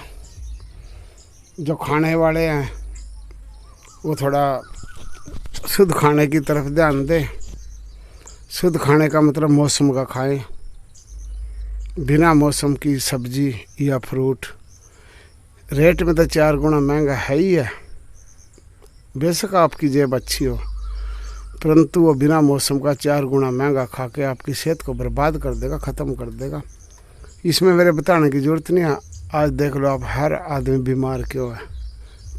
Speaker 2: जो खाने वाले हैं वो थोड़ा शुद्ध खाने की तरफ ध्यान दें। शुद्ध खाने का मतलब मौसम का खाएं, बिना मौसम की सब्जी या फ्रूट। रेट में तो 4 गुना महंगा है ही है। बेशक आपकी जेब अच्छी हो, परंतु वो बिना मौसम का 4 गुना महंगा खा के आपकी सेहत को बर्बाद कर देगा, ख़त्म कर देगा। इसमें मेरे बताने की ज़रूरत नहीं है। आज देख लो आप, हर आदमी बीमार क्यों है,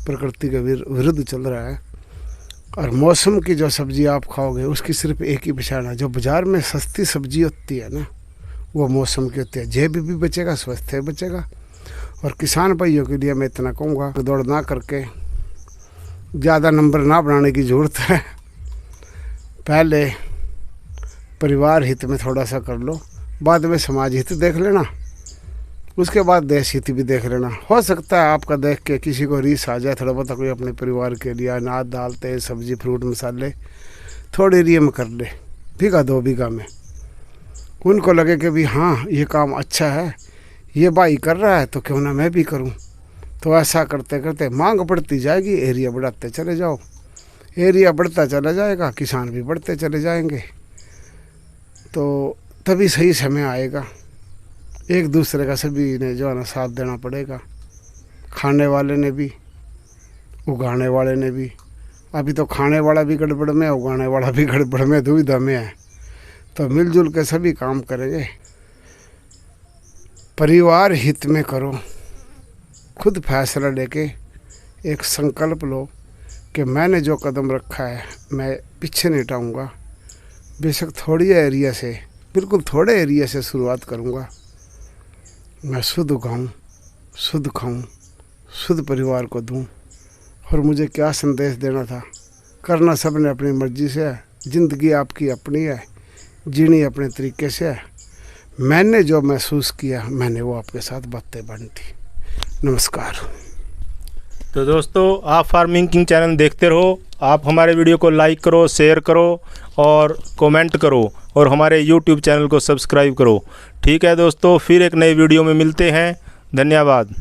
Speaker 2: प्रकृति के विरुद्ध चल रहा है। और मौसम की जो सब्ज़ी आप खाओगे उसकी सिर्फ एक ही पहचान है। जो बाज़ार में सस्ती सब्ज़ी होती है ना, वो मौसम की होती है। जेब भी बचेगा, स्वास्थ्य बचेगा। और किसान भाइयों के लिए मैं इतना कहूँगा, दौड़ ना करके ज़्यादा नंबर ना बनाने की ज़रूरत है। पहले परिवार हित में थोड़ा सा कर लो, बाद में समाज हित देख लेना, उसके बाद देश हित भी देख लेना। हो सकता है आपका देख के किसी को रीस आ जाए, थोड़ा बहुत कोई अपने परिवार के लिए अनाज दाल तेल सब्जी फ्रूट मसाले थोड़ी रियम कर ले, 1-2 बीघा में। उनको लगे कि भी हाँ ये काम अच्छा है, ये भाई कर रहा है तो क्यों ना मैं भी करूं। तो ऐसा करते करते मांग बढ़ती जाएगी, एरिया बढ़ाते चले जाओ, एरिया बढ़ता चला जाएगा, किसान भी बढ़ते चले जाएंगे। तो तभी सही समय आएगा। एक दूसरे का सभी ने जो है ना साथ देना पड़ेगा, खाने वाले ने भी, उगाने वाले ने भी। अभी तो खाने वाला भी गड़बड़ में, उगाने वाला भी गड़बड़ में, दुविधा में है। तो मिलजुल के सभी काम करेंगे। परिवार हित में करो, खुद फैसला लेके एक संकल्प लो कि मैंने जो कदम रखा है मैं पीछे नहीं हटाऊँगा। बेशक थोड़ी एरिया से, बिल्कुल थोड़े एरिया से शुरुआत करूँगा। मैं शुद्ध उगाऊँ, शुद्ध खाऊँ, शुद्ध परिवार को दूँ। और मुझे क्या संदेश देना था, करना सब ने अपनी मर्जी से है। ज़िंदगी आपकी अपनी है, जीनी अपने तरीके से है। मैंने जो महसूस किया मैंने वो आपके साथ बातें बांटी। नमस्कार।
Speaker 1: तो दोस्तों, आप फार्मिंग किंग चैनल देखते रहो। आप हमारे वीडियो को लाइक करो, शेयर करो और कमेंट करो, और हमारे यूट्यूब चैनल को सब्सक्राइब करो। ठीक है दोस्तों, फिर एक नई वीडियो में मिलते हैं। धन्यवाद।